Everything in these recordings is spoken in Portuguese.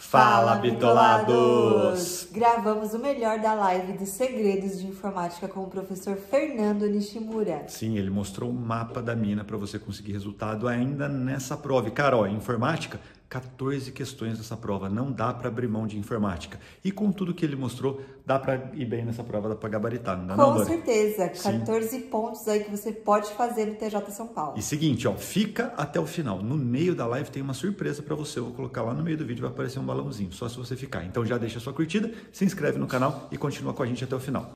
Fala, bitolados! Gravamos o melhor da live dos segredos de informática com o professor Fernando Nishimura. Sim, ele mostrou o mapa da mina para você conseguir resultado ainda nessa prova. E, cara, ó, informática, 14 questões dessa prova. Não dá para abrir mão de informática. E com tudo que ele mostrou, dá para ir bem nessa prova, dá para gabaritar, não dá não, Com certeza, 14 pontos aí que você pode fazer no TJ São Paulo. E seguinte, ó, fica até o final. No meio da live tem uma surpresa para você. Eu vou colocar lá no meio do vídeo, vai aparecer um balãozinho, só se você ficar. Então já deixa a sua curtida, se inscreve no canal e continua com a gente até o final.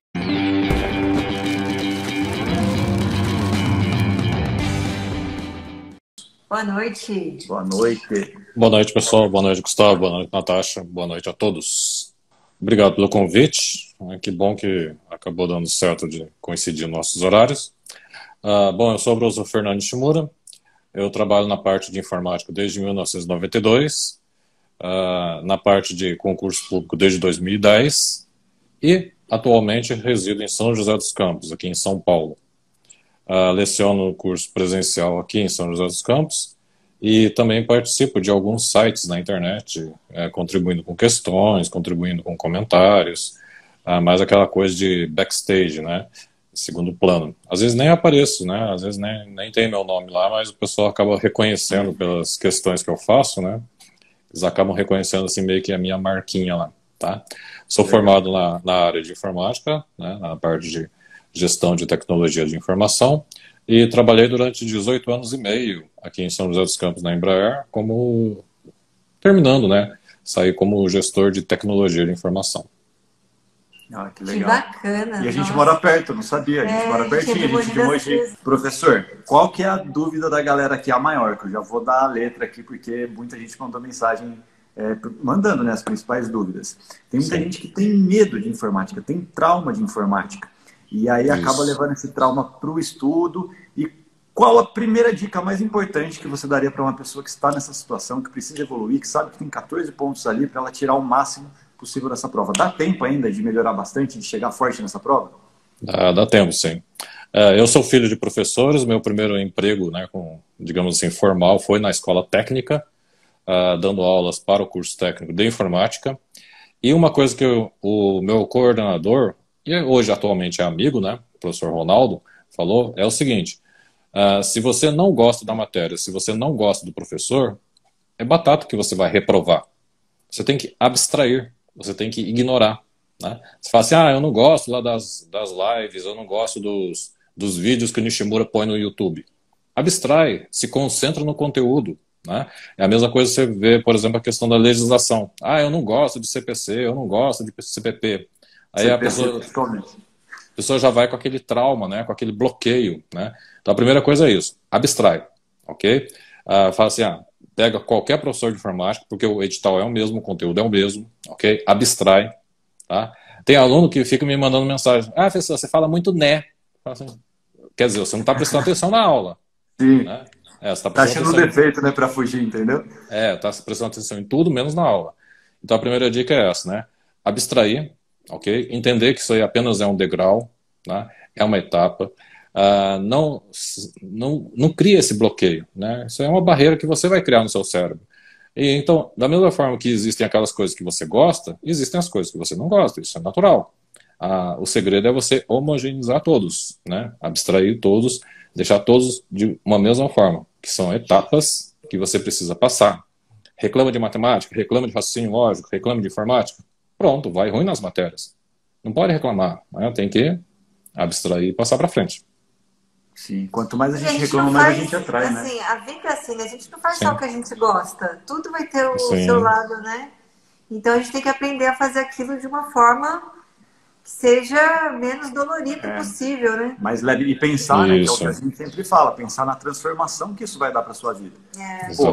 Boa noite. Boa noite. Boa noite, pessoal. Boa noite, Gustavo. Boa noite, Natasha. Boa noite a todos. Obrigado pelo convite. Que bom que acabou dando certo de coincidir nossos horários. Bom, eu sou o professor Fernando Nishimura. Eu trabalho na parte de informática desde 1992, na parte de concurso público desde 2010 e atualmente resido em São José dos Campos, aqui em São Paulo. Leciono no curso presencial aqui em São José dos Campos e também participo de alguns sites na internet, contribuindo com questões, contribuindo com comentários, mais aquela coisa de backstage, né? Segundo plano. Às vezes nem apareço, né? Às vezes nem tem meu nome lá, mas o pessoal acaba reconhecendo pelas questões que eu faço, né? Eles acabam reconhecendo assim meio que a minha marquinha lá, tá? Sou formado na área de informática, né? Na parte de gestão de tecnologia de informação e trabalhei durante 18 anos e meio aqui em São José dos Campos, na Embraer, terminando, né? Saí como gestor de tecnologia de informação. Que legal. Que bacana. E a gente mora perto, não sabia. A gente mora pertinho, a gente de Mogi. Professor, qual que é a dúvida da galera aqui, a maior? Que eu já vou dar a letra aqui, porque muita gente mandou mensagem mandando, né, as principais dúvidas. Tem muita gente que tem medo de informática, tem trauma de informática. E aí acaba levando esse trauma para o estudo. E qual a primeira dica mais importante que você daria para uma pessoa que está nessa situação, que precisa evoluir, que sabe que tem 14 pontos ali para ela tirar o máximo possível dessa prova? Dá tempo ainda de melhorar bastante, de chegar forte nessa prova? Dá tempo, sim. Eu sou filho de professores, meu primeiro emprego, né, digamos assim, formal, foi na escola técnica, dando aulas para o curso técnico de informática. E uma coisa que o meu coordenador, e hoje atualmente é amigo, né, o professor Ronaldo, falou, é o seguinte: se você não gosta da matéria, se você não gosta do professor, é batata que você vai reprovar. Você tem que abstrair, você tem que ignorar, né? Você fala assim, eu não gosto lá das lives, eu não gosto dos vídeos que o Nishimura põe no YouTube. Abstrai, se concentra no conteúdo, né? É a mesma coisa que você vê, por exemplo, a questão da legislação. Eu não gosto de CPC, eu não gosto de CPP. Aí a pessoa já vai com aquele trauma, né? Com aquele bloqueio, né? Então a primeira coisa é isso, abstrai, ok? Fala assim, pega qualquer professor de informática, porque o edital é o mesmo, o conteúdo é o mesmo, ok? Abstrai, tá? Tem aluno que fica me mandando mensagem, professor, você fala muito né. Assim, quer dizer, você não está prestando atenção na aula. Sim. Né? Você está achando um defeito, né, para fugir, entendeu? Está prestando atenção em tudo, menos na aula. Então a primeira dica é essa, né? Abstrair, ok? Entender que isso aí apenas é um degrau, né? É uma etapa. Não cria esse bloqueio, né? Isso é uma barreira que você vai criar no seu cérebro. E, então, da mesma forma que existem aquelas coisas que você gosta, existem as coisas que você não gosta, isso é natural. O segredo é você homogeneizar todos, né? Abstrair todos, deixar todos de uma mesma forma, que são etapas que você precisa passar. Reclama de matemática, reclama de raciocínio lógico, reclama de informática, pronto, vai ruim nas matérias. Não pode reclamar, né? Tem que abstrair e passar para frente. Sim, quanto mais a gente reclama, mais a gente atrai, assim, né? A vida é assim, a gente não faz só o que a gente gosta. Tudo vai ter o seu lado, né? Então a gente tem que aprender a fazer aquilo de uma forma que seja menos dolorido possível, né? Mais leve. E pensar, né? Que é o que a gente sempre fala, pensar na transformação que isso vai dar para sua vida.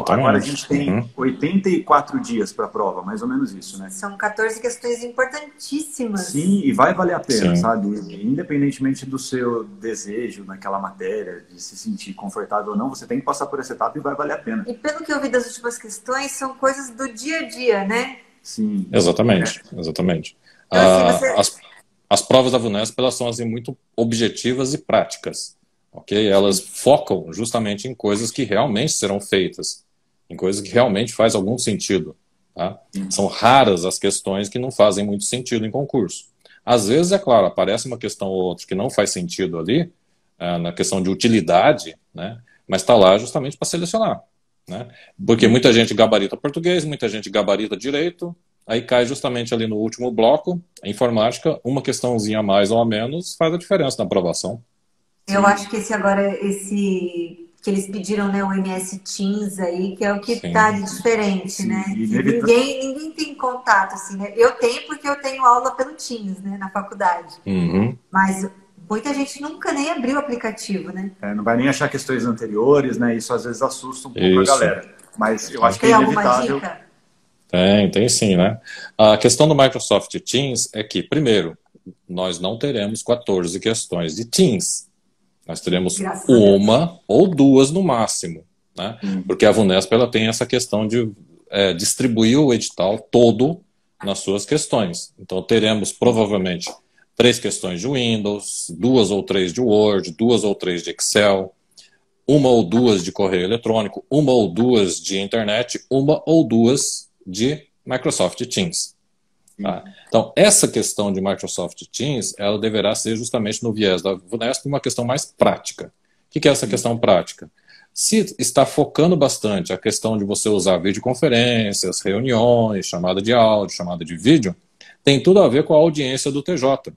Agora a gente tem 84 dias para a prova, mais ou menos isso, né? São 14 questões importantíssimas. Sim, e vai valer a pena, sabe? Independentemente do seu desejo naquela matéria, de se sentir confortável ou não, você tem que passar por essa etapa e vai valer a pena. E pelo que eu vi das últimas questões, são coisas do dia a dia, né? Sim. Exatamente. Então, assim, as provas da VUNESP, elas são assim, muito objetivas e práticas, ok? Elas focam justamente em coisas que realmente serão feitas, em coisas que realmente faz algum sentido, Tá? São raras as questões que não fazem muito sentido em concurso. Às vezes, é claro, aparece uma questão ou outra que não faz sentido ali, na questão de utilidade, né? Mas está lá justamente para selecionar. Né? Porque muita gente gabarita português, muita gente gabarita direito, aí cai justamente ali no último bloco, a informática, uma questãozinha a mais ou a menos faz a diferença na aprovação. Eu acho que esse que eles pediram, né, o MS Teams aí, que é o que está de diferente, né? Ninguém tem contato, assim, né? Eu tenho porque eu tenho aula pelo Teams, né, na faculdade. Mas muita gente nunca nem abriu o aplicativo, né? Não vai nem achar questões anteriores, né? Isso às vezes assusta um pouco a galera. Mas eu acho que é inevitável. Alguma dica? Tem sim, né? A questão do Microsoft Teams é que, primeiro, nós não teremos 14 questões de Teams. Nós teremos uma ou duas no máximo, né? Porque a VUNESP ela tem essa questão de distribuir o edital todo nas suas questões. Então teremos provavelmente 3 questões de Windows, 2 ou 3 de Word, 2 ou 3 de Excel, 1 ou 2 de correio eletrônico, 1 ou 2 de internet, 1 ou 2 de Microsoft Teams. Tá? Então, essa questão de Microsoft Teams, ela deverá ser justamente no viés da VUNESP uma questão mais prática. O que é essa questão prática? Se está focando bastante a questão de você usar videoconferências, reuniões, chamada de áudio, chamada de vídeo, tem tudo a ver com a audiência do TJ.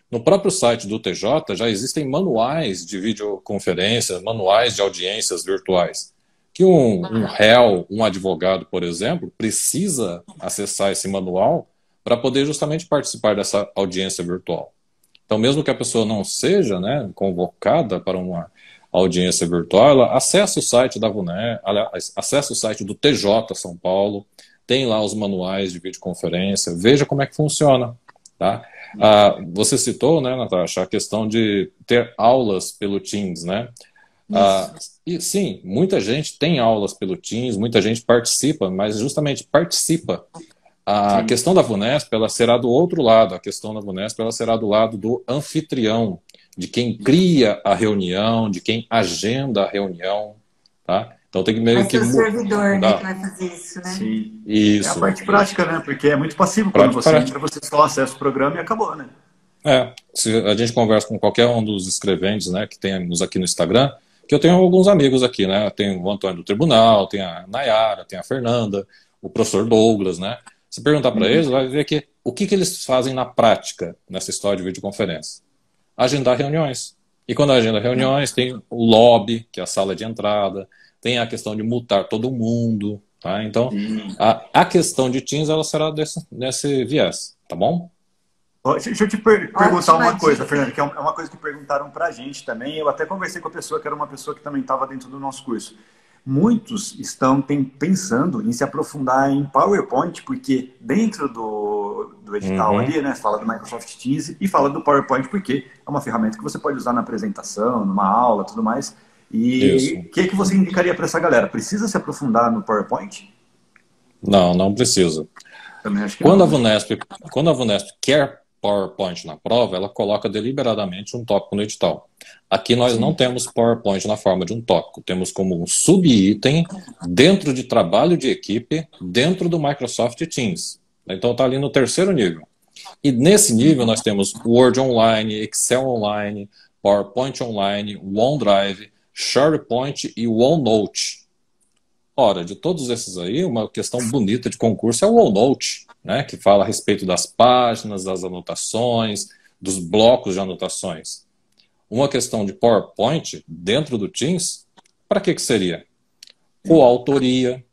No próprio site do TJ já existem manuais de videoconferências, manuais de audiências virtuais. Que um réu, um advogado, por exemplo, precisa acessar esse manual para poder justamente participar dessa audiência virtual. Então, mesmo que a pessoa não seja, né, convocada para uma audiência virtual, ela acessa o site da VUNESP, acessa o site do TJ São Paulo, tem lá os manuais de videoconferência, veja como é que funciona. Tá? Você citou, né, Natasha, a questão de ter aulas pelo Teams, né? E sim, muita gente tem aulas pelo Teams, muita gente participa, mas justamente participa. A questão da VUNESP, ela será do outro lado. A questão da VUNESP, ela será do lado do anfitrião, de quem cria a reunião, de quem agenda a reunião, tá? Então tem que meio que... Vai ser o servidor, né, que vai fazer isso, né? Sim. Isso. É a parte prática, né? Porque é muito passivo quando você entra, você só acessa o programa e acabou, né? Se a gente conversa com qualquer um dos escreventes, né, que temos aqui no Instagram, que eu tenho alguns amigos aqui, né? Tem o Antônio do Tribunal, tem a Nayara, tem a Fernanda, o professor Douglas, né? Se perguntar para eles, vai ver que o que eles fazem na prática nessa história de videoconferência? Agendar reuniões. E quando agenda reuniões, tem o lobby, que é a sala de entrada, tem a questão de multar todo mundo, tá? Então, a questão de Teams, ela será nesse viés, tá bom? Deixa eu te perguntar uma coisa, Fernando, que é uma coisa que perguntaram pra gente também. Eu até conversei com a pessoa, que era uma pessoa que também estava dentro do nosso curso. Muitos estão pensando em se aprofundar em PowerPoint, porque dentro do edital ali, né, fala do Microsoft Teams e fala do PowerPoint, porque é uma ferramenta que você pode usar na apresentação, numa aula, tudo mais. E o que você indicaria para essa galera? Precisa se aprofundar no PowerPoint? Não precisa. Também acho que quando a VUNESP quer PowerPoint na prova, ela coloca deliberadamente um tópico no edital. Aqui nós não temos PowerPoint na forma de um tópico, temos como um subitem dentro de trabalho de equipe, dentro do Microsoft Teams. Então está ali no 3º nível. E nesse nível nós temos Word Online, Excel Online, PowerPoint Online, OneDrive, SharePoint e OneNote. Ora, de todos esses aí, uma questão bonita de concurso é o OneNote, né, que fala a respeito das páginas, das anotações, dos blocos de anotações. Uma questão de PowerPoint dentro do Teams, para que seria? Coautoria,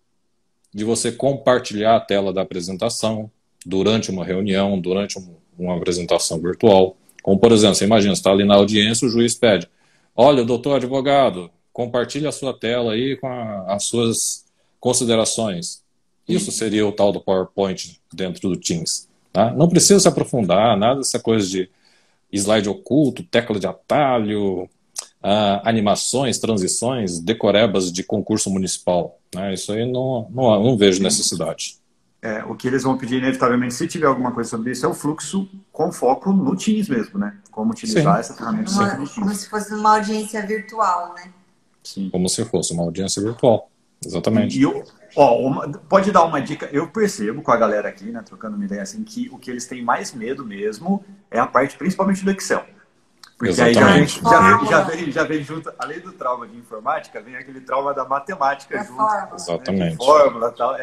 de você compartilhar a tela da apresentação durante uma reunião, durante uma apresentação virtual. Como, por exemplo, você imagina, você está ali na audiência, o juiz pede: olha, doutor advogado, compartilhe a sua tela aí com as suas considerações. Isso seria o tal do PowerPoint dentro do Teams. Tá? Não precisa se aprofundar, nada dessa coisa de slide oculto, tecla de atalho, animações, transições, decorebas de concurso municipal. Né? Isso aí não vejo necessidade. O que eles vão pedir, inevitavelmente, se tiver alguma coisa sobre isso, é o fluxo com foco no Teams mesmo, né? Como utilizar essa ferramenta. Como se fosse uma audiência virtual, né? Sim. Como se fosse uma audiência virtual, exatamente. Ó, pode dar uma dica. Eu percebo com a galera aqui, né, trocando uma ideia assim, que o que eles têm mais medo mesmo é a parte, principalmente do Excel. Porque Exatamente. aí já vem junto, além do trauma de informática, vem aquele trauma da matemática junto. Exatamente. Né, de fórmula e tal.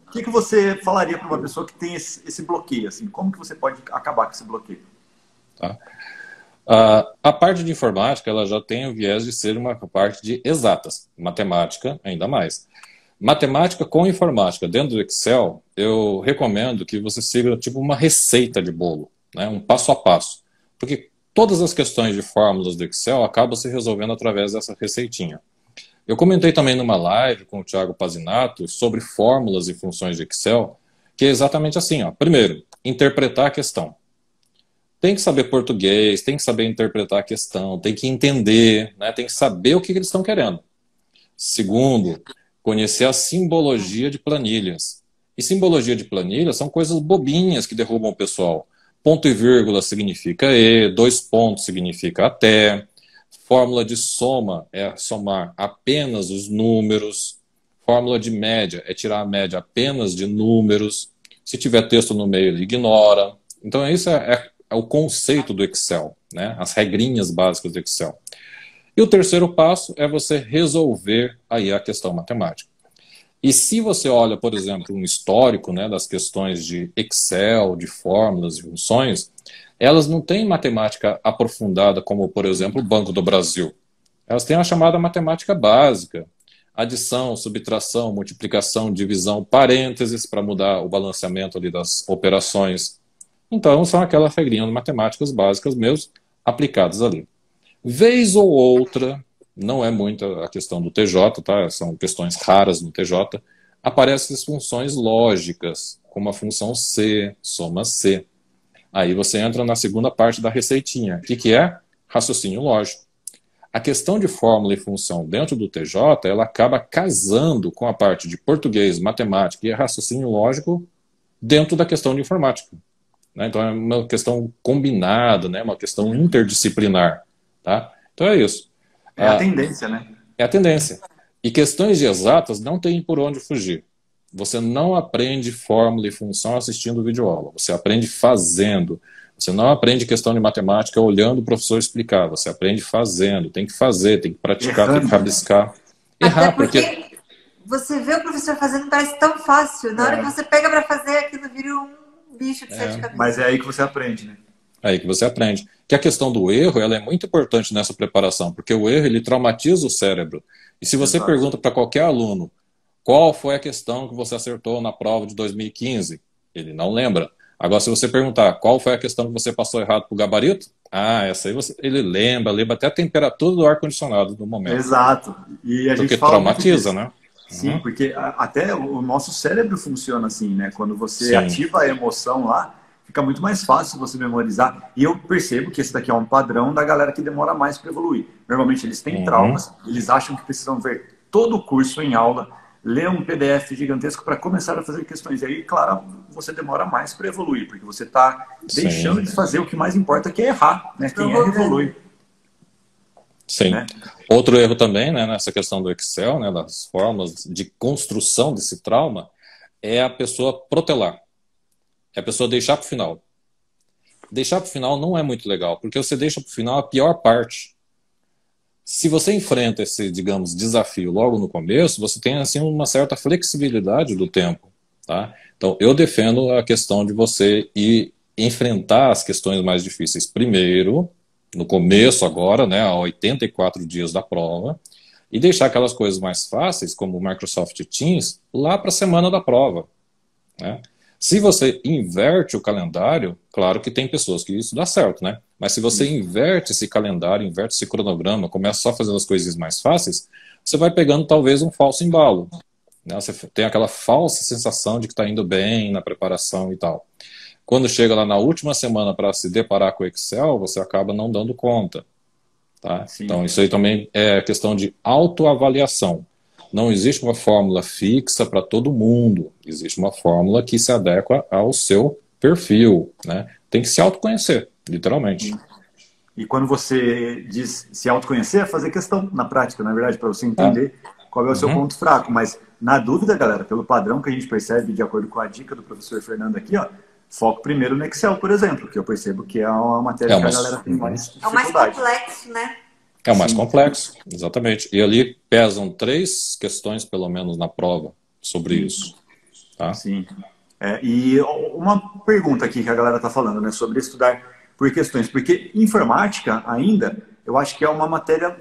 O que você falaria para uma pessoa que tem esse bloqueio? Assim? Como que você pode acabar com esse bloqueio? Tá. A parte de informática, ela já tem o viés de ser uma parte de exatas. Matemática, ainda mais. Matemática com informática dentro do Excel, eu recomendo que você siga tipo uma receita de bolo, né? Um passo a passo. Porque todas as questões de fórmulas do Excel acabam se resolvendo através dessa receitinha. Eu comentei também numa live com o Thiago Pazinato sobre fórmulas e funções de Excel, que é exatamente assim. Ó. Primeiro, interpretar a questão. Tem que saber português, tem que saber interpretar a questão, tem que entender, né? Tem que saber o que eles estão querendo. Segundo, conhecer a simbologia de planilhas. E simbologia de planilhas são coisas bobinhas que derrubam o pessoal. Ponto e vírgula significa e, 2 pontos significa até, fórmula de soma é somar apenas os números, fórmula de média é tirar a média apenas de números, se tiver texto no meio ele ignora. Então isso é o conceito do Excel, né? As regrinhas básicas do Excel. E o terceiro passo é você resolver aí a questão matemática. E se você olha, por exemplo, um histórico, né, das questões de Excel, de fórmulas, de funções, elas não têm matemática aprofundada como, por exemplo, o Banco do Brasil. Elas têm a chamada matemática básica. Adição, subtração, multiplicação, divisão, parênteses para mudar o balanceamento ali das operações. Então, são aquelas regrinhas matemáticas básicas mesmo, aplicadas ali. Vez ou outra, não é muito a questão do TJ, tá? São questões raras no TJ, aparecem as funções lógicas, como a função C, soma C. Aí você entra na segunda parte da receitinha. O que é? Raciocínio lógico. A questão de fórmula e função dentro do TJ, ela acaba casando com a parte de português, matemática e raciocínio lógico dentro da questão de informática. Né? Então é uma questão combinada, né? Uma questão interdisciplinar. Tá? Então é isso. É a tendência, né? É a tendência. E questões de exatas não tem por onde fugir. Você não aprende fórmula e função assistindo videoaula. Você aprende fazendo. Você não aprende questão de matemática olhando o professor explicar. Você aprende fazendo. Tem que fazer, tem que praticar, tem que rabiscar. Errar, porque você vê o professor fazendo, parece tão fácil. Na hora que você pega para fazer, aquilo vira um bicho de 7 cabeças. Mas é aí que você aprende, né? É aí que você aprende. Que a questão do erro, ela é muito importante nessa preparação, porque o erro, ele traumatiza o cérebro. E se você pergunta para qualquer aluno qual foi a questão que você acertou na prova de 2015, ele não lembra. Agora, se você perguntar qual foi a questão que você passou errado para o gabarito, essa aí ele lembra até a temperatura do ar-condicionado no momento. Exato. E a gente porque traumatiza, né? Sim, porque até o nosso cérebro funciona assim, né? Quando você ativa a emoção lá, fica muito mais fácil você memorizar. E eu percebo que esse daqui é um padrão da galera que demora mais para evoluir. Normalmente eles têm traumas, eles acham que precisam ver todo o curso em aula, ler um PDF gigantesco para começar a fazer questões. E aí, claro, você demora mais para evoluir, porque você está deixando de fazer o que mais importa, que é errar, né? Quem erra, evolui. Sim. Né? Outro erro também, né, nessa questão do Excel, né, das formas de construção desse trauma, é a pessoa protelar. É a pessoa deixar para o final. Deixar para o final não é muito legal, porque você deixa para o final a pior parte. Se você enfrenta esse, digamos, desafio logo no começo, você tem assim uma certa flexibilidade do tempo. Tá? Então, eu defendo a questão de você ir enfrentar as questões mais difíceis primeiro, no começo agora, né, a 84 dias da prova, e deixar aquelas coisas mais fáceis, como o Microsoft Teams, lá para a semana da prova. Né? Se você inverte o calendário, claro que tem pessoas que isso dá certo, né? Mas se você inverte esse calendário, inverte esse cronograma, começa só a fazer as coisas mais fáceis, você vai pegando talvez um falso embalo. Né? Você tem aquela falsa sensação de que está indo bem na preparação e tal. Quando chega lá na última semana para se deparar com o Excel, você acaba não dando conta. Tá? Então isso aí também é questão de autoavaliação. Não existe uma fórmula fixa para todo mundo. Existe uma fórmula que se adequa ao seu perfil. Né? Tem que se autoconhecer, literalmente. E quando você diz se autoconhecer, é fazer questão na prática, na verdade, para você entender qual é o seu ponto fraco. Mas Na dúvida, galera, pelo padrão que a gente percebe, de acordo com a dica do professor Fernando aqui, ó, foco primeiro no Excel, por exemplo, que eu percebo que é uma matéria que a galera tem mais dificuldade. É o mais complexo, né? É o mais complexo, exatamente. E ali pesam 3 questões, pelo menos, na prova sobre isso. Tá? Sim. E uma pergunta aqui que a galera está falando, né, sobre estudar por questões, porque informática ainda, eu acho que é uma matéria,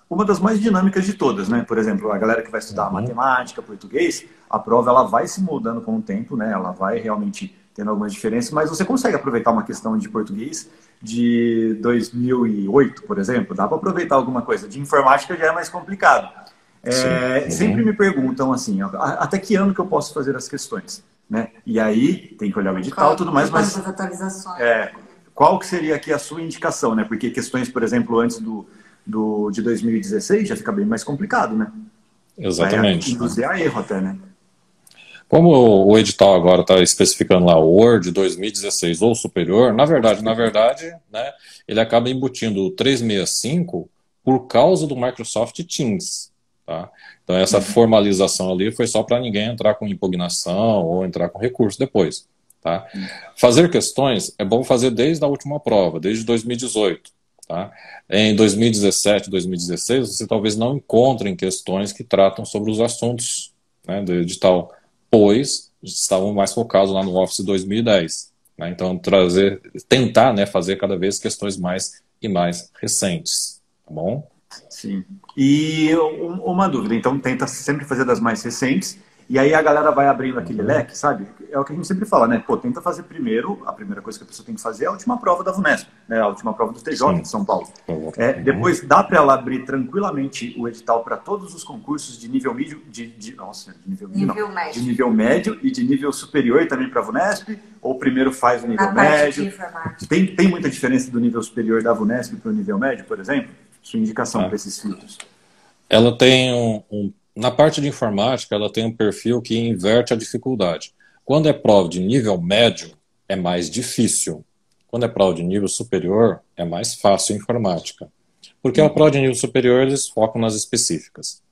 uma das mais dinâmicas de todas, né? Por exemplo, a galera que vai estudar matemática, português, a prova ela vai se moldando com o tempo, né? Ela vai realmente tendo algumas diferenças, mas você consegue aproveitar uma questão de português de 2008, por exemplo, dá para aproveitar alguma coisa. De informática já é mais complicado. Sempre me perguntam assim, até que ano que eu posso fazer as questões, né? E aí tem que olhar o edital e tudo mais, mas qual que seria aqui a sua indicação, né? Porque questões, por exemplo, antes de 2016 já fica bem mais complicado, né? Exatamente. Induzir a erro até, né? Como o edital agora está especificando lá o Word 2016 ou superior, na verdade, né, ele acaba embutindo o 365 por causa do Microsoft Teams. Tá? Então essa formalização ali foi só para ninguém entrar com impugnação ou entrar com recurso depois. Tá? Fazer questões é bom fazer desde a última prova, desde 2018. Tá? Em 2017, 2016, você talvez não encontre questões que tratam sobre os assuntos, né, do edital, pois estavam mais focados lá no Office 2010. Né? Então, tentar, né, fazer cada vez questões mais e mais recentes. Tá bom? Sim. E uma dúvida, então tenta sempre fazer das mais recentes, e aí a galera vai abrindo aquele leque, sabe? É o que a gente sempre fala, né? Pô, tenta fazer primeiro, a primeira coisa que a pessoa tem que fazer é a última prova da VUNESP, né? A última prova do TJ de São Paulo. Depois dá para ela abrir tranquilamente o edital para todos os concursos de nível médio, de nível médio e de nível superior também para a VUNESP, ou primeiro faz o nível médio. Tem muita diferença do nível superior da VUNESP para o nível médio, por exemplo? Sua indicação para esses filtros? Ela tem na parte de informática, ela tem um perfil que inverte a dificuldade. Quando é prova de nível médio, é mais difícil. Quando é prova de nível superior, é mais fácil a informática. Porque a prova de nível superior, eles focam nas específicas.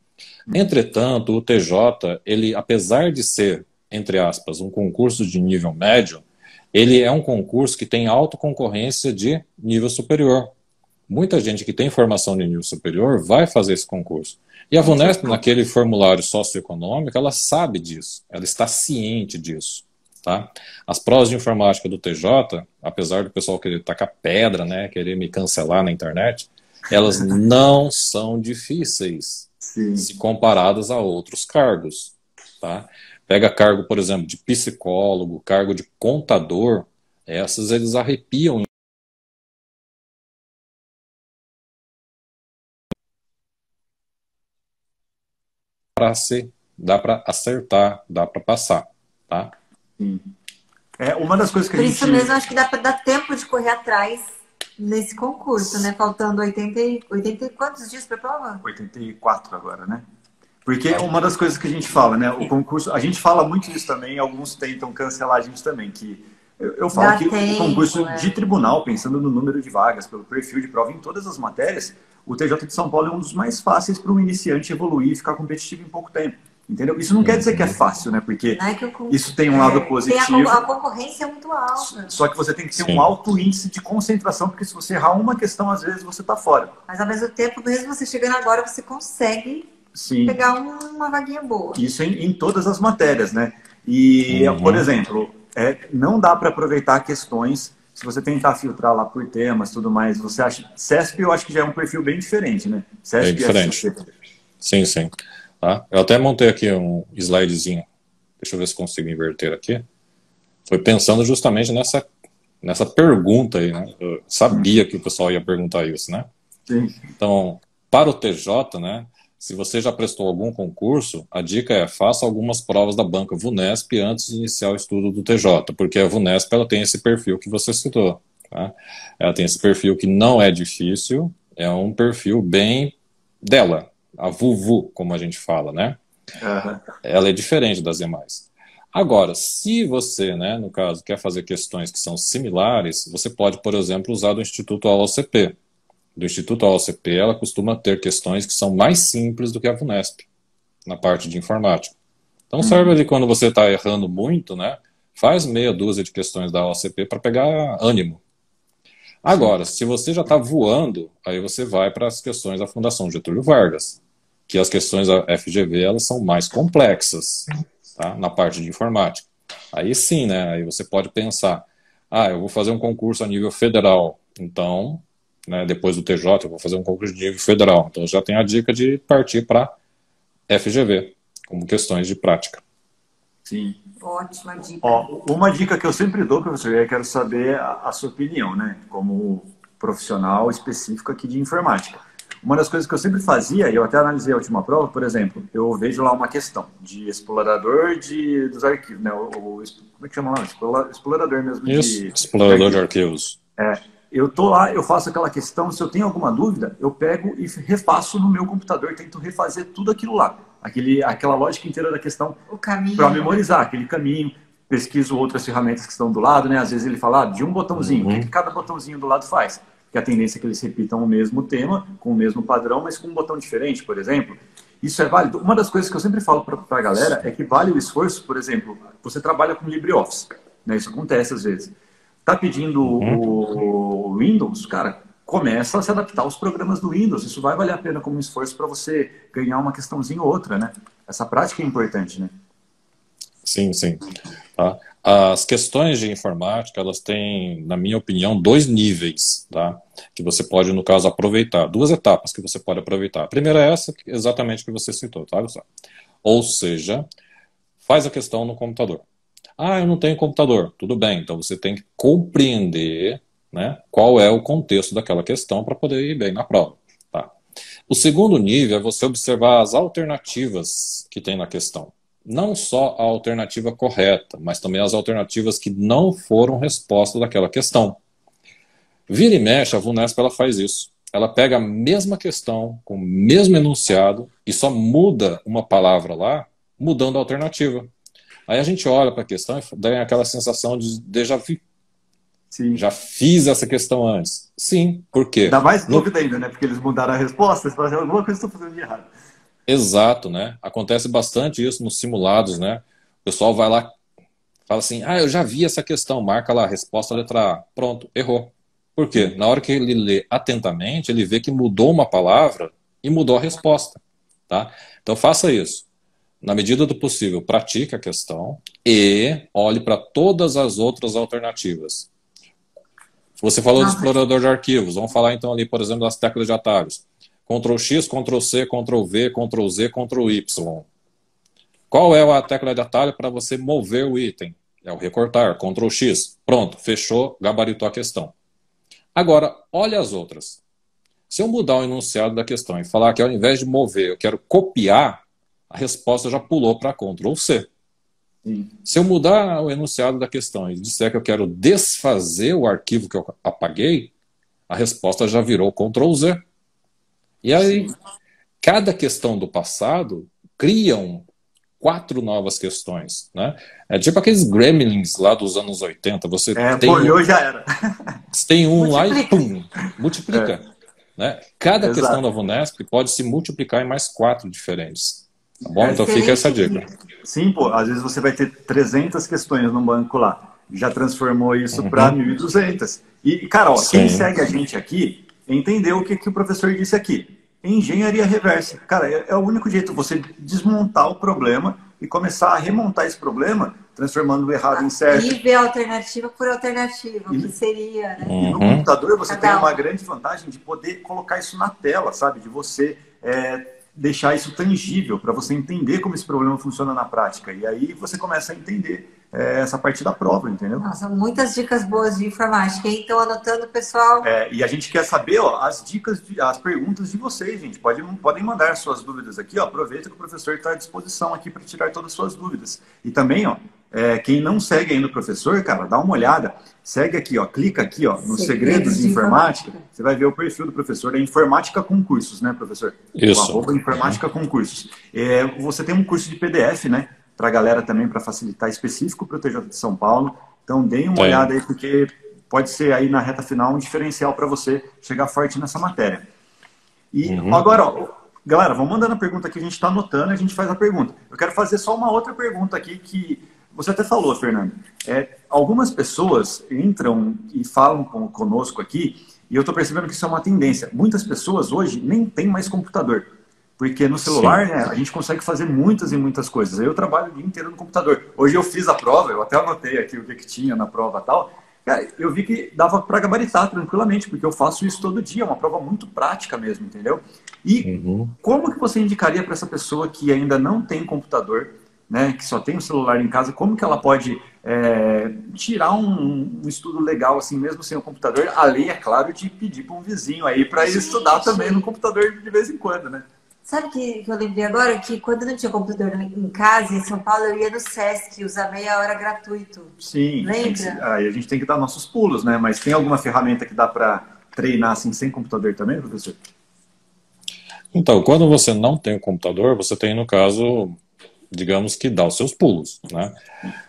Entretanto, o TJ, ele, apesar de ser, entre aspas, um concurso de nível médio, ele é um concurso que tem alta concorrência de nível superior. Muita gente que tem formação de nível superior vai fazer esse concurso. E a VUNESP, naquele formulário socioeconômico, ela sabe disso, ela está ciente disso. Tá? As provas de informática do TJ, apesar do pessoal querer tacar pedra, né, querer me cancelar na internet, elas não são difíceis se comparadas a outros cargos. Tá? Pega cargo, por exemplo, de psicólogo, cargo de contador, essas eles arrepiam. Dá para acertar, dá para passar, tá? Sim. Uma das coisas que Por isso mesmo, acho que dá para dar tempo de correr atrás nesse concurso, né? Faltando 80 e quantos dias para a prova? 84 agora, né? Porque uma das coisas que a gente fala, né? O concurso, a gente fala muito disso também, alguns tentam cancelar a gente também, que eu falo que o concurso de tribunal, pensando no número de vagas, pelo perfil de prova em todas as matérias, o TJ de São Paulo é um dos mais fáceis para um iniciante evoluir e ficar competitivo em pouco tempo. Entendeu? Isso não quer dizer que é fácil, né? Porque isso tem um lado positivo. A concorrência é muito alta. Só que você tem que ter um alto índice de concentração, porque se você errar uma questão, às vezes você está fora. Mas ao mesmo tempo, mesmo você chegando agora, você consegue pegar uma vaguinha boa. Isso em todas as matérias, né? E, por exemplo, não dá para aproveitar questões. Se você tentar filtrar lá por temas, tudo mais, você acha... CESP eu acho que já é um perfil bem diferente, né? CESP bem diferente. Sim, sim. Tá? Eu até montei aqui um slidezinho. Deixa eu ver se consigo inverter aqui. Foi pensando justamente nessa pergunta aí, né? Eu sabia que o pessoal ia perguntar isso, né? Sim. Então, para o TJ, né? Se você já prestou algum concurso, a dica é faça algumas provas da banca VUNESP antes de iniciar o estudo do TJ, porque a VUNESP ela tem esse perfil que você citou. Tá? Ela tem esse perfil que não é difícil, é um perfil bem dela, a VUVU, como a gente fala, né? Ela é diferente das demais. Agora, se você, né, no caso, quer fazer questões que são similares, você pode, por exemplo, usar do Instituto AOCP. Do Instituto AOCP, ela costuma ter questões que são mais simples do que a VUNESP, na parte de informática. Então serve ali quando você está errando muito, né? Faz meia dúzia de questões da OCP para pegar ânimo. Agora, se você já está voando, aí você vai para as questões da Fundação Getúlio Vargas, que as questões da FGV elas são mais complexas, tá? Na parte de informática. Aí sim, né? Aí você pode pensar, eu vou fazer um concurso a nível federal, então, né, depois do TJ, eu vou fazer um concurso de nível federal. Então já tem a dica de partir para FGV, como questões de prática. Sim. Ótima dica. Uma dica que eu sempre dou, professor, e eu quero saber a sua opinião, né? Como profissional específico aqui de informática. Uma das coisas que eu sempre fazia, e eu até analisei a última prova, por exemplo, eu vejo lá uma questão de explorador dos arquivos, né? Como é que chama lá? Explorador mesmo. Isso, explorador de arquivos. Eu tô lá, eu faço aquela questão, se eu tenho alguma dúvida, eu pego e refaço no meu computador, tento refazer tudo aquilo lá. Aquela lógica inteira da questão para memorizar, aquele caminho, pesquiso outras ferramentas que estão do lado, né? Às vezes ele fala de um botãozinho, o que cada botãozinho do lado faz? Porque a tendência é que eles repitam o mesmo tema, com o mesmo padrão, mas com um botão diferente, por exemplo. Isso é válido. Uma das coisas que eu sempre falo para a galera é que vale o esforço, por exemplo, você trabalha com LibreOffice, né? Isso acontece às vezes. Tá pedindo o Windows, cara, começa a se adaptar aos programas do Windows. Isso vai valer a pena como um esforço para você ganhar uma questãozinha ou outra, né? Essa prática é importante, né? Sim, sim. Tá? As questões de informática, elas têm, na minha opinião, 2 níveis, tá? Que você pode, no caso, aproveitar. 2 etapas que você pode aproveitar. A primeira é essa, exatamente que você citou, tá, Gustavo? Ou seja, faz a questão no computador. Eu não tenho computador. Tudo bem, então você tem que compreender, né, qual é o contexto daquela questão para poder ir bem na prova. Tá? O segundo nível é você observar as alternativas que tem na questão. Não só a alternativa correta, mas também as alternativas que não foram resposta daquela questão. Vira e mexe, a VUNESP ela faz isso. Ela pega a mesma questão, com o mesmo enunciado, e só muda uma palavra lá, mudando a alternativa. Aí a gente olha para a questão e dá aquela sensação de déjà vu. Sim. Já fiz essa questão antes. Sim, por quê? Dá mais dúvida ainda, né? Porque eles mudaram a resposta, você fala assim, alguma coisa eu estou fazendo de errado. Exato, né? Acontece bastante isso nos simulados, né? O pessoal vai lá, fala assim, eu já vi essa questão, marca lá, resposta letra A. Pronto, errou. Por quê? Na hora que ele lê atentamente, ele vê que mudou uma palavra e mudou a resposta. Tá? Então faça isso. Na medida do possível, pratique a questão e olhe para todas as outras alternativas. Você falou do explorador de arquivos. Vamos falar então ali, por exemplo, das teclas de atalhos. Ctrl X, Ctrl C, Ctrl V, Ctrl Z, Ctrl Y. Qual é a tecla de atalho para você mover o item? É o recortar, Ctrl X. Pronto, fechou, gabaritou a questão. Agora, olha as outras. Se eu mudar o enunciado da questão e falar que ao invés de mover, eu quero copiar, a resposta já pulou para Ctrl C. Sim. Se eu mudar o enunciado da questão e disser que eu quero desfazer o arquivo que eu apaguei, a resposta já virou Ctrl Z. E aí, cada questão do passado criam 4 novas questões. Né? É tipo aqueles gremlins lá dos anos 80. Você já era. Você tem um lá e pum, multiplica. Né? Cada questão da VUNESP pode se multiplicar em mais 4 diferentes. Tá bom? Então fica essa dica. Sim, pô, às vezes você vai ter 300 questões no banco lá. Já transformou isso para 1.200. E, cara, quem segue a gente aqui entendeu o que o professor disse aqui. Engenharia reversa. Cara, é o único jeito você desmontar o problema e começar a remontar esse problema, transformando o errado em certo. E ver alternativa por alternativa, o que seria, né? E no computador você tem uma grande vantagem de poder colocar isso na tela, sabe? De você deixar isso tangível, para você entender como esse problema funciona na prática. E aí você começa a entender essa parte da prova, entendeu? Nossa, muitas dicas boas de informática, hein? Então, anotando, pessoal. E a gente quer saber as dicas, as perguntas de vocês, gente. Podem mandar suas dúvidas aqui, ó. Aproveita que o professor está à disposição aqui para tirar todas as suas dúvidas. E também, ó, quem não segue ainda o professor, cara, dá uma olhada. Segue aqui, ó, clica aqui, ó, nos Segredos de Informática. Você vai ver o perfil do professor, é Informática Concursos, né, professor? Isso. O Informática Concursos. Você tem um curso de PDF, né, para a galera também, para facilitar, específico para o TJ de São Paulo. Então, deem uma olhada aí, porque pode ser aí na reta final um diferencial para você chegar forte nessa matéria. E agora, ó, Galera, vamos mandando a pergunta aqui, a gente está anotando e a gente faz a pergunta. Eu quero fazer só uma outra pergunta aqui que você até falou, Fernando. Algumas pessoas entram e falam conosco aqui e eu estou percebendo que isso é uma tendência. Muitas pessoas hoje nem têm mais computador. Porque no celular, né, a gente consegue fazer muitas e muitas coisas. Eu trabalho o dia inteiro no computador. Hoje eu fiz a prova, eu até anotei aqui o que tinha na prova e tal. Cara, eu vi que dava para gabaritar tranquilamente, porque eu faço isso todo dia. É uma prova muito prática mesmo, entendeu? E como que você indicaria para essa pessoa que ainda não tem computador, né, que só tem o celular em casa, como que ela pode tirar um estudo legal assim, mesmo sem o computador? Além, é claro, de pedir para um vizinho aí para estudar também no computador de vez em quando, né? Sabe que eu lembrei agora? Que quando eu não tinha computador em casa, em São Paulo, eu ia no Sesc usar meia hora gratuito. Sim. Lembra? Aí a gente tem que dar nossos pulos, né? Mas tem alguma ferramenta que dá para treinar assim sem computador também, professor? Então, quando você não tem o computador, você tem, no caso, digamos que dá os seus pulos, né?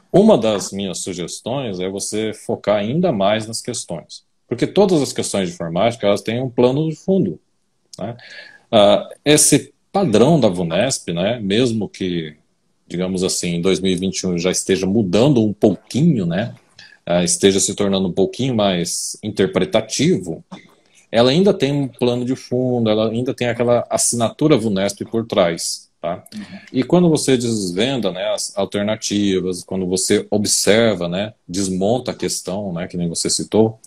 Uma das minhas sugestões é você focar ainda mais nas questões. Porque todas as questões de informática, elas têm um plano de fundo, né? Esse padrão da VUNESP, né, mesmo que, digamos assim, em 2021 já esteja mudando um pouquinho, né, esteja se tornando um pouquinho mais interpretativo, ela ainda tem um plano de fundo, ela ainda tem aquela assinatura VUNESP por trás. Tá? E quando você desvenda, né, as alternativas, quando você observa, né, desmonta a questão, né, que nem você citou,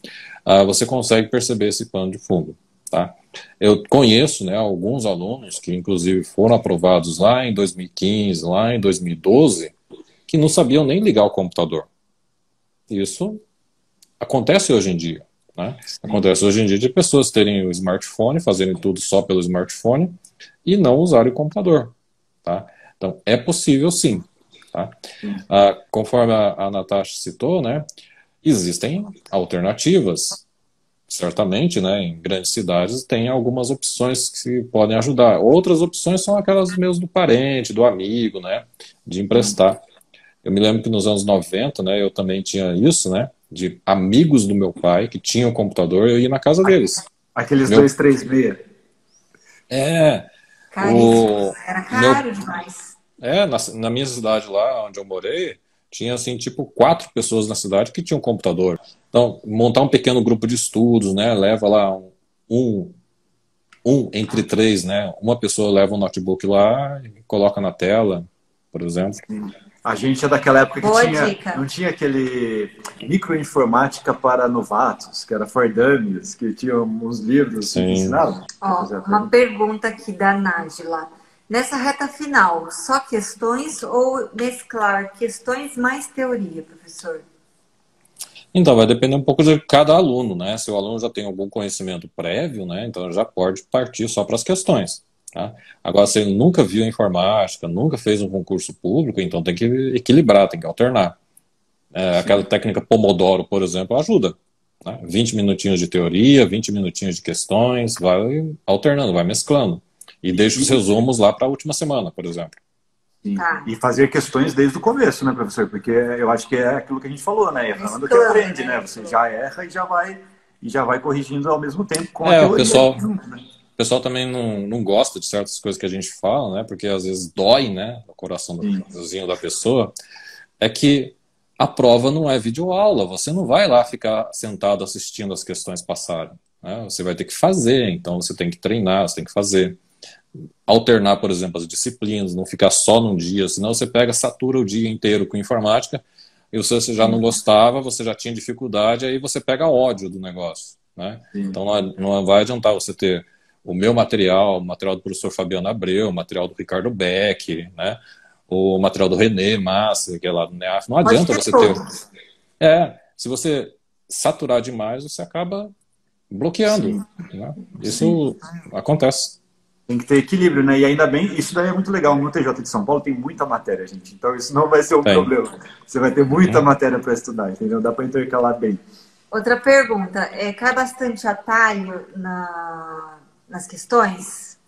você consegue perceber esse plano de fundo. Tá? Eu conheço, né, alguns alunos que inclusive foram aprovados lá em 2015, lá em 2012, que não sabiam nem ligar o computador. Isso acontece hoje em dia. Né? Acontece hoje em dia de pessoas terem o smartphone, fazerem tudo só pelo smartphone e não usarem o computador. Tá? Então, é possível sim. Tá? Conforme a Natasha citou, né, existem alternativas. Certamente, né, em grandes cidades tem algumas opções que podem ajudar. Outras opções são aquelas mesmo do parente, do amigo, né, de emprestar. Eu me lembro que nos anos 90, né, eu também tinha isso, né, de amigos do meu pai que tinham computador, eu ia na casa deles. Aqueles 236. Caríssimo, era caro demais. Na minha cidade lá, onde eu morei, tinha, assim, tipo, 4 pessoas na cidade que tinham computador. Então, montar um pequeno grupo de estudos, né? Leva lá um entre 3, né? Uma pessoa leva um notebook lá e coloca na tela, por exemplo. A gente é daquela época que não tinha aquele microinformática para novatos, que era for dummies, que tinha uns livros que ensinavam. Uma pergunta aqui da Nájila. Nessa reta final, só questões ou mesclar questões mais teoria, professor? Então, vai depender um pouco de cada aluno, né? Se o aluno já tem algum conhecimento prévio, né? Então já pode partir só para as questões. Tá? Agora, se ele nunca viu informática, nunca fez um concurso público, então tem que equilibrar, tem que alternar. Aquela técnica Pomodoro, por exemplo, ajuda. Né? 20 minutinhos de teoria, 20 minutinhos de questões, vai alternando, vai mesclando. E deixa os resumos lá para a última semana, por exemplo. Tá. E fazer questões desde o começo, né, professor? Porque eu acho que é aquilo que a gente falou, né? Errando que aprende, né? Você já erra e já vai corrigindo ao mesmo tempo com a teoria. O pessoal também não gosta de certas coisas que a gente fala, né? Porque às vezes dói, né? O coração do da pessoa. É que a prova não é videoaula. Você não vai lá ficar sentado assistindo as questões passarem. Né? Você vai ter que fazer, então você tem que treinar, você tem que fazer. Alternar, por exemplo, as disciplinas, não ficar só num dia, senão você satura o dia inteiro com informática e você já não gostava, você já tinha dificuldade, aí você pega ódio do negócio, né? Então não vai adiantar você ter o meu material, o material do professor Fabiano Abreu, o material do Ricardo Beck, né? O material do René Massa, que é lá do NEAF, não adianta você ter... se você saturar demais, você acaba bloqueando, né? Isso acontece. Tem que ter equilíbrio, né? E ainda bem, isso daí é muito legal. No TJ de São Paulo tem muita matéria, gente. Então isso não vai ser um problema. Você vai ter muita matéria para estudar, entendeu? Dá para intercalar bem. Outra pergunta. Cai bastante atalho nas questões?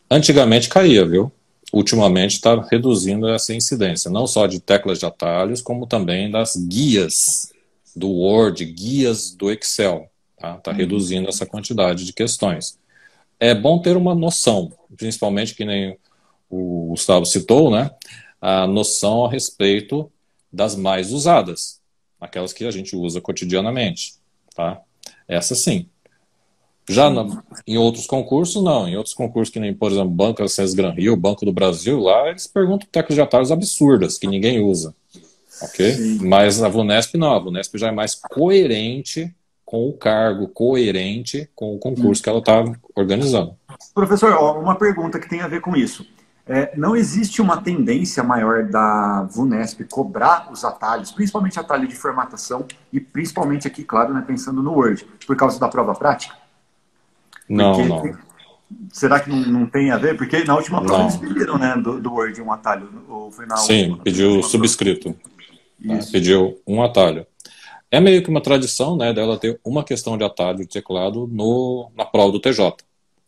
Antigamente caía, viu? Ultimamente está reduzindo essa incidência. Não só de teclas de atalhos, como também das guias do Word, guias do Excel. Tá reduzindo essa quantidade de questões. é bom ter uma noção, principalmente que nem o Gustavo citou, né? A noção a respeito das mais usadas, aquelas que a gente usa cotidianamente, tá? Essa sim. Já em outros concursos, não. Em outros concursos, que nem, por exemplo, Banco Acesso Gran Rio, Banco do Brasil, lá eles perguntam teclas de atalhos absurdas, que ninguém usa. Ok? Sim. Mas a VUNESP não. A VUNESP já é mais coerente com o cargo, coerente com o concurso que ela está organizando. Professor, uma pergunta que tem a ver com isso. Não existe uma tendência maior da VUNESP cobrar os atalhos, principalmente atalho de formatação e principalmente aqui, claro, né, pensando no Word, por causa da prova prática? Não. Será que não tem a ver? Porque na última prova eles pediram, né, do Word um atalho. Ou foi Sim, pediu subscrito. Tá? Pediu um atalho. É meio que uma tradição, né, dela ter uma questão de atalho de teclado na prova do TJ.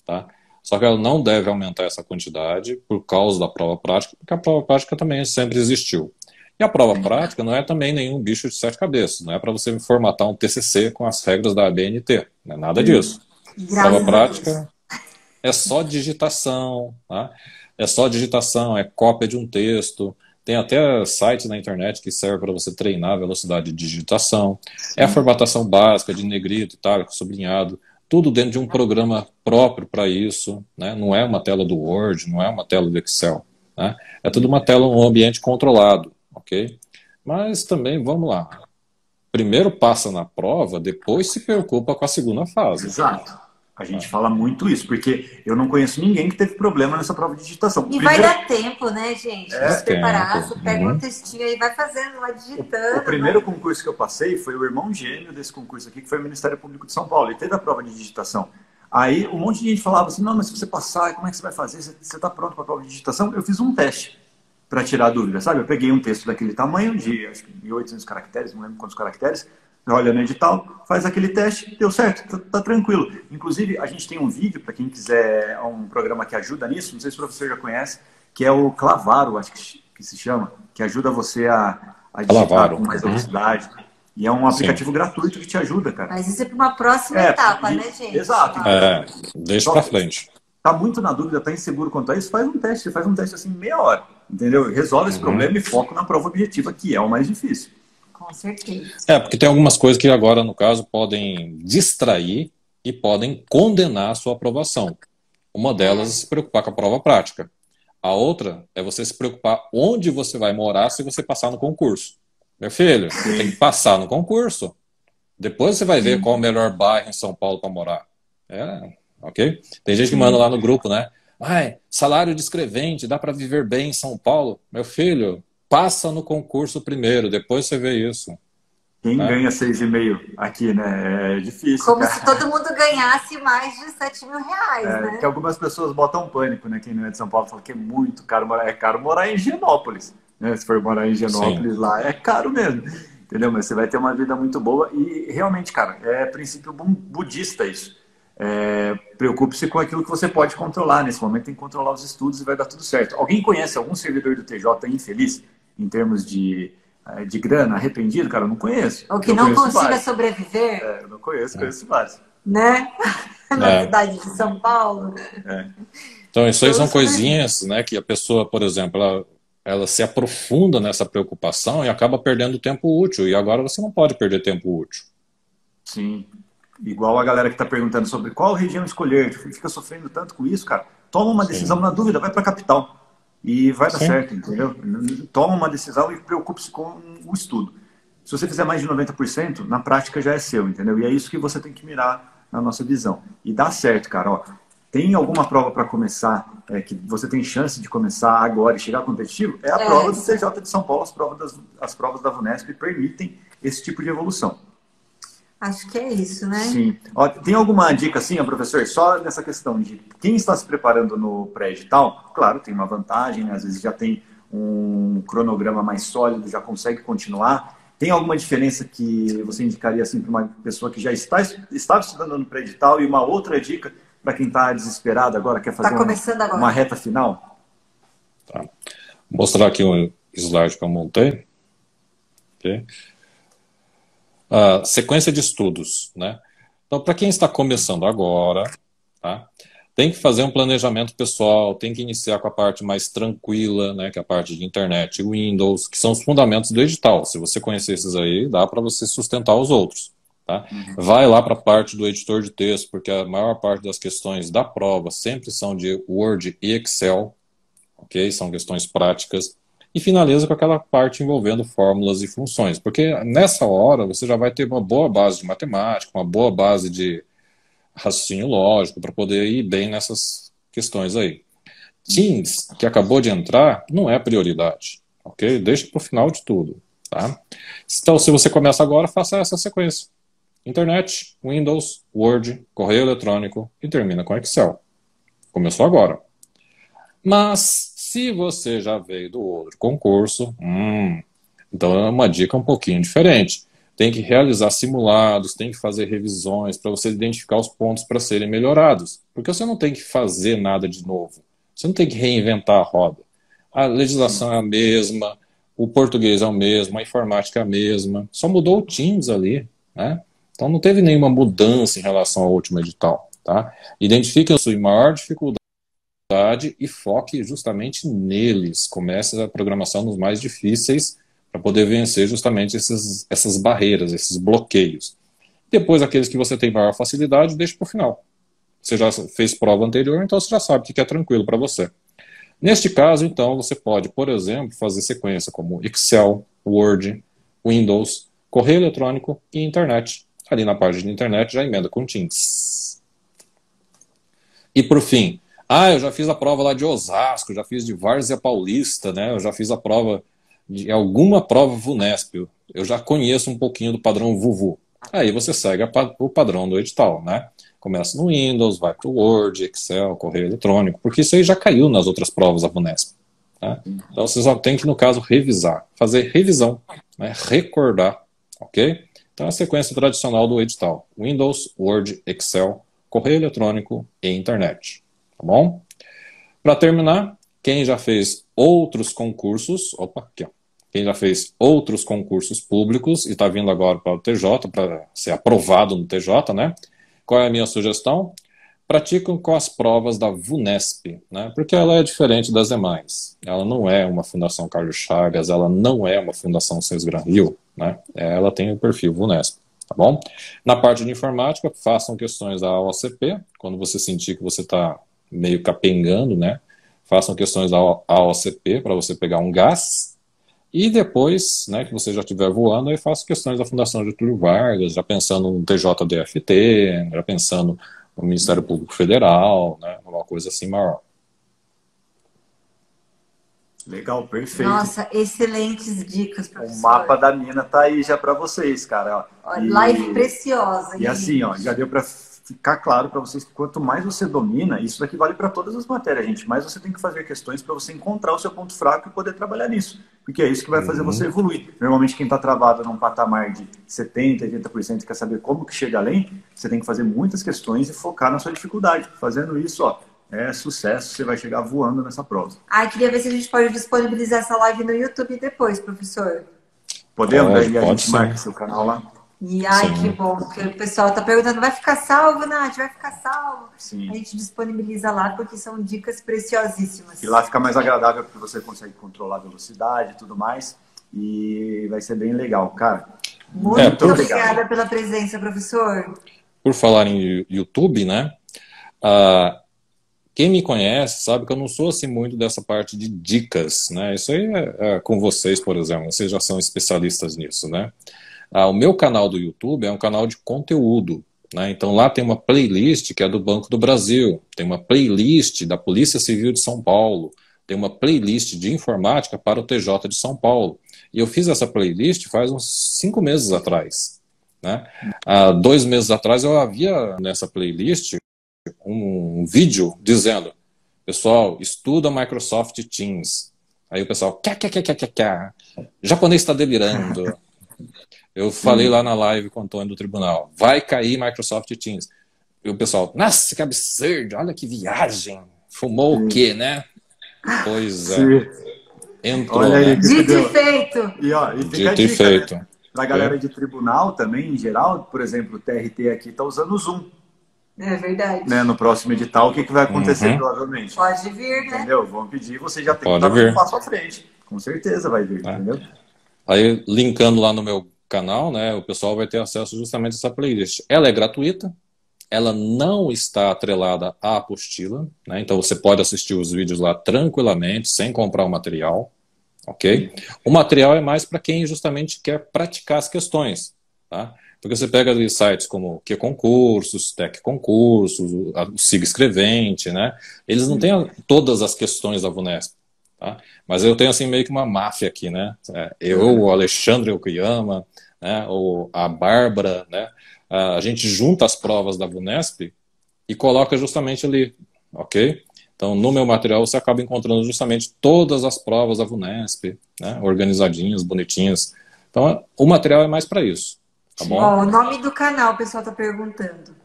Tá? Só que ela não deve aumentar essa quantidade por causa da prova prática, porque a prova prática também sempre existiu. E a prova prática não é também nenhum bicho de 7 cabeças. Não é para você formatar um TCC com as regras da ABNT. Não é nada disso. Prova prática é só digitação, tá? É só digitação, é cópia de um texto. Tem até sites na internet que servem para você treinar a velocidade de digitação. É a formatação básica de negrito, itálico, sublinhado. Tudo dentro de um programa próprio para isso, né? Não é uma tela do Word, não é uma tela do Excel, né? É tudo uma tela, um ambiente controlado, ok? Mas também, vamos lá, primeiro passa na prova, depois se preocupa com a segunda fase. Exato. A gente fala muito isso, porque eu não conheço ninguém que teve problema nessa prova de digitação. E vai dar tempo, né, gente? Se preparar, você pega um textinho aí e vai fazendo, vai digitando. O primeiro concurso que eu passei foi o irmão gêmeo desse concurso aqui, que foi o Ministério Público de São Paulo. Ele teve a prova de digitação. Aí um monte de gente falava assim, não, mas se você passar, como é que você vai fazer? Você está pronto para a prova de digitação? Eu fiz um teste para tirar a dúvida, sabe? Eu peguei um texto daquele tamanho, de acho que 1.800 caracteres, não lembro quantos caracteres, olha no edital, faz aquele teste, deu certo, tá tranquilo. Inclusive, a gente tem um vídeo, para quem quiser, um programa que ajuda nisso, não sei se o professor já conhece, que é o Clavaro, acho que se chama, que ajuda você a digitar com mais velocidade. E é um aplicativo gratuito que te ajuda, cara. Mas isso é para uma próxima etapa, né, gente? Exato. Deixa para frente. Tá muito na dúvida, tá inseguro quanto a isso, faz um teste assim, meia hora, entendeu? Resolve esse problema e foca na prova objetiva, que é o mais difícil. Com certeza. Porque tem algumas coisas que agora, no caso, podem distrair e podem condenar a sua aprovação. Uma delas é se preocupar com a prova prática. A outra é você se preocupar onde você vai morar se você passar no concurso. Meu filho, você tem que passar no concurso. Depois você vai ver qual é o melhor bairro em São Paulo para morar. Ok? Tem gente que manda lá no grupo, né? Salário de escrevente, dá para viver bem em São Paulo? Meu filho, passa no concurso primeiro, depois você vê isso. Quem ganha 6,5 aqui, né? É difícil. Como se todo mundo ganhasse mais de 7 mil reais, né? Que algumas pessoas botam pânico, né? Quem não é de São Paulo fala que é muito caro morar. É caro morar em Higienópolis, né? Se for morar em Higienópolis, lá é caro mesmo. Entendeu? Mas você vai ter uma vida muito boa. E realmente, cara, é princípio budista isso. Preocupe-se com aquilo que você pode controlar. Nesse momento tem que controlar os estudos e vai dar tudo certo. Alguém conhece algum servidor do TJ infeliz em termos de grana, arrependido? Cara, eu não conheço. Ou que não consiga sobreviver? Eu não conheço vários. Né? Na cidade de São Paulo. Então, isso aí são coisinhas, né, que a pessoa, por exemplo, ela se aprofunda nessa preocupação e acaba perdendo tempo útil. E agora você não pode perder tempo útil. Sim. Igual a galera que está perguntando sobre qual região escolher, fica sofrendo tanto com isso, cara. Toma uma decisão na dúvida, vai para a capital. E vai dar certo, entendeu? Toma uma decisão e preocupe-se com o estudo. Se você fizer mais de 90%, na prática já é seu, entendeu? E é isso que você tem que mirar na nossa visão. E dá certo, cara. Tem alguma prova para começar, que você tem chance de começar agora e chegar competitivo? É a prova do TJ de São Paulo, as provas da VUNESP permitem esse tipo de evolução. Acho que é isso, né? Sim. Tem alguma dica assim, professor, só nessa questão de quem está se preparando no pré-edital? Claro, tem uma vantagem, né? Às vezes já tem um cronograma mais sólido, já consegue continuar. Tem alguma diferença que você indicaria assim, para uma pessoa que já estava estudando no pré-edital e uma outra dica para quem está desesperado agora, quer fazer uma reta final? Tá. Vou mostrar aqui um slide que eu montei. Ok. Sequência de estudos, né? Então, para quem está começando agora, tá? tem que fazer um planejamento pessoal, tem que iniciar com a parte mais tranquila, né, que é a parte de internet e Windows, que são os fundamentos do edital. Se você conhecer esses aí, dá para você sustentar os outros. Tá? Vai lá para a parte do editor de texto, porque a maior parte das questões da prova sempre são de Word e Excel, ok? São questões práticas. E finaliza com aquela parte envolvendo fórmulas e funções, porque nessa hora você já vai ter uma boa base de matemática, uma boa base de raciocínio lógico para poder ir bem nessas questões aí. Teams, que acabou de entrar, não é prioridade, ok? Deixa para o final de tudo, tá? Então, se você começa agora, faça essa sequência. Internet, Windows, Word, correio eletrônico e termina com Excel. Começou agora. Mas, se você já veio do outro concurso, então é uma dica um pouquinho diferente. Tem que realizar simulados, tem que fazer revisões para você identificar os pontos para serem melhorados. Porque você não tem que fazer nada de novo. Você não tem que reinventar a roda. A legislação é a mesma, o português é o mesmo, a informática é a mesma. Só mudou o Teams ali, né? Então não teve nenhuma mudança em relação ao último edital. Tá? Identifique a sua maior dificuldade e foque justamente neles. Comece a programação nos mais difíceis para poder vencer justamente essas barreiras, esses bloqueios. Depois, aqueles que você tem maior facilidade, deixe para o final. Você já fez prova anterior, então você já sabe o que é tranquilo para você. Neste caso, então, você pode, por exemplo, fazer sequência como Excel, Word, Windows, correio eletrônico e internet. Ali na página de internet já emenda com Teams. E por fim, eu já fiz a prova lá de Osasco, já fiz de Várzea Paulista, né? Eu já fiz a prova de alguma prova VUNESP, eu já conheço um pouquinho do padrão VUVU. Aí você segue o padrão do edital, né? Começa no Windows, vai para o Word, Excel, correio eletrônico, porque isso aí já caiu nas outras provas da VUNESP. Tá? Então você só tem que, no caso, revisar, fazer revisão, né? Recordar, ok? Então é a sequência tradicional do edital: Windows, Word, Excel, correio eletrônico e internet. Tá bom? Para terminar, quem já fez outros concursos, quem já fez outros concursos públicos e está vindo agora para o TJ, para ser aprovado no TJ, né? Qual é a minha sugestão? Praticam com as provas da VUNESP, né? Porque ela é diferente das demais. Ela não é uma Fundação Carlos Chagas, ela não é uma Fundação Sesgran-Rio, né? Ela tem o perfil VUNESP, tá bom? Na parte de informática, façam questões da AOCP, quando você sentir que você está meio capengando, né? Façam questões da AOCP para você pegar um gás. E depois, né, que você já estiver voando, aí faça questões da Fundação Getúlio Vargas, já pensando no TJDFT, já pensando no Ministério Público Federal, né, uma coisa assim maior. Legal, perfeito. Nossa, excelentes dicas, professor. O mapa da mina tá aí já para vocês, cara. Live preciosa. E assim, já deu para ficar claro para vocês que quanto mais você domina, isso daqui vale para todas as matérias, gente, mais você tem que fazer questões para você encontrar o seu ponto fraco e poder trabalhar nisso, porque é isso que vai fazer você evoluir. Normalmente quem está travado num patamar de 70%, 80% e quer saber como que chega além, você tem que fazer muitas questões e focar na sua dificuldade. Fazendo isso, é sucesso, você vai chegar voando nessa prova. Queria ver se a gente pode disponibilizar essa live no YouTube depois, professor. Podemos? Daí a gente marca seu canal lá. E que bom, porque o pessoal está perguntando, vai ficar salvo, Nath? Vai ficar salvo? Sim. A gente disponibiliza lá porque são dicas preciosíssimas. E lá fica mais agradável porque você consegue controlar a velocidade e tudo mais. E vai ser bem legal, cara. Muito obrigada pela presença, professor. Por falar em YouTube, né? Quem me conhece sabe que eu não sou assim muito dessa parte de dicas, né? Isso aí é com vocês, por exemplo. Vocês já são especialistas nisso, né? O meu canal do YouTube é um canal de conteúdo, né? Então lá tem uma playlist que é do Banco do Brasil, tem uma playlist da Polícia Civil de São Paulo, tem uma playlist de informática para o TJ de São Paulo. E eu fiz essa playlist faz uns 5 meses atrás, né? 2 meses atrás eu havia nessa playlist um vídeo dizendo: pessoal, estuda Microsoft Teams. Aí o pessoal, japonês está delirando. Eu falei lá na live com o Antônio do Tribunal, vai cair Microsoft Teams. E o pessoal, nossa, que absurdo, olha que viagem. Fumou o quê, né? Pois é. Entrou, olha aí, né? Dito e feito. E dito e feito. Né? Pra galera de tribunal também, em geral, por exemplo, o TRT aqui tá usando o Zoom. É verdade. Né, no próximo edital, o que vai acontecer provavelmente? Pode vir, né? Entendeu? Vão pedir, você já tem que estar um passo à frente. Com certeza vai vir, entendeu? Aí, linkando lá no meu canal, né, o pessoal vai ter acesso justamente a essa playlist. Ela é gratuita, ela não está atrelada à apostila, né, então você pode assistir os vídeos lá tranquilamente, sem comprar o material, ok? O material é mais para quem justamente quer praticar as questões, tá? Porque você pega ali sites como QConcursos, Tec Concursos, o Siga Escrevente, né? Eles não têm todas as questões da VUNESP, tá? Mas eu tenho assim meio que uma máfia aqui, né? Eu, o Alexandre Okuyama, né? A Bárbara, né? A gente junta as provas da VUNESP e coloca justamente ali, ok? Então, no meu material você acaba encontrando justamente todas as provas da VUNESP, né? Organizadinhas, bonitinhas. Então, o material é mais para isso. Tá bom? Ó, o nome do canal, o pessoal está perguntando.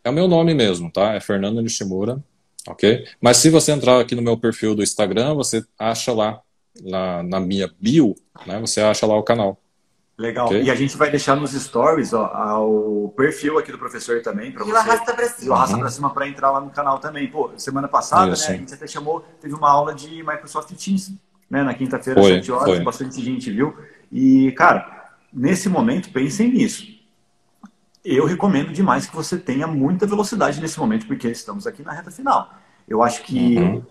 É o meu nome mesmo, tá? É Fernando Nishimura, ok? Mas se você entrar aqui no meu perfil do Instagram, você acha lá na minha bio, né? Você acha lá o canal. Legal. Okay? E a gente vai deixar nos stories, ó, o perfil aqui do professor também, para você. E o arrasta para cima. E o arrasta para cima para entrar lá no canal também. Pô, semana passada, né, a gente até teve uma aula de Microsoft Teams, né? Na quinta-feira, 7 horas, bastante gente viu. E, cara, nesse momento, pensem nisso. Eu recomendo demais que você tenha muita velocidade nesse momento, porque estamos aqui na reta final. Eu acho que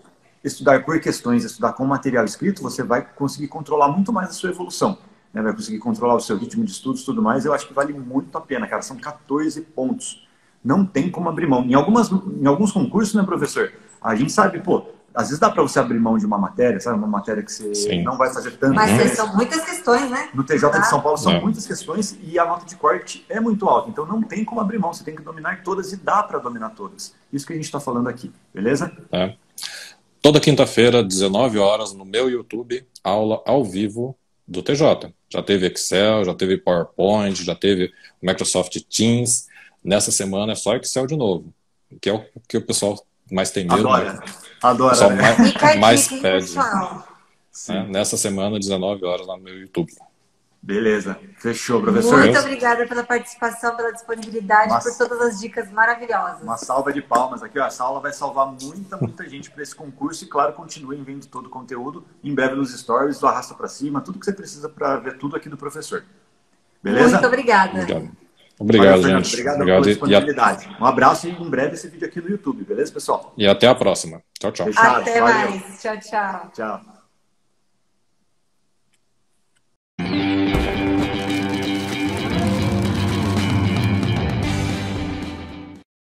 estudar por questões, estudar com material escrito, você vai conseguir controlar muito mais a sua evolução, né? Vai conseguir controlar o seu ritmo de estudos e tudo mais. Eu acho que vale muito a pena, cara. São 14 pontos. Não tem como abrir mão. Em alguns concursos, né, professor? A gente sabe, pô, às vezes dá para você abrir mão de uma matéria, sabe? Uma matéria que você não vai fazer tanto. Mas são muitas questões, né? No TJ de São Paulo são muitas questões e a nota de corte é muito alta. Então não tem como abrir mão, você tem que dominar todas e dá para dominar todas. Isso que a gente está falando aqui, beleza? Toda quinta-feira, 19 horas, no meu YouTube, aula ao vivo do TJ. Já teve Excel, já teve PowerPoint, já teve Microsoft Teams. Nessa semana é só Excel de novo, que é o que o pessoal mais tem medo. Adora. O pessoal mais pede. Nessa semana, 19 horas, lá no meu YouTube. Beleza. Fechou, professor. Muito obrigada pela participação, pela disponibilidade, por todas as dicas maravilhosas. Uma salva de palmas aqui. Ó. Essa aula vai salvar muita gente para esse concurso. E, claro, continuem vendo todo o conteúdo. Em breve nos stories, do Arrasta para Cima. Tudo que você precisa para ver tudo aqui do professor. Beleza? Muito obrigada. Obrigado, gente. Obrigado pela disponibilidade. Um abraço e em breve esse vídeo aqui no YouTube. Beleza, pessoal? E até a próxima. Tchau, tchau. Fechado. Até mais. Tchau, tchau. Tchau.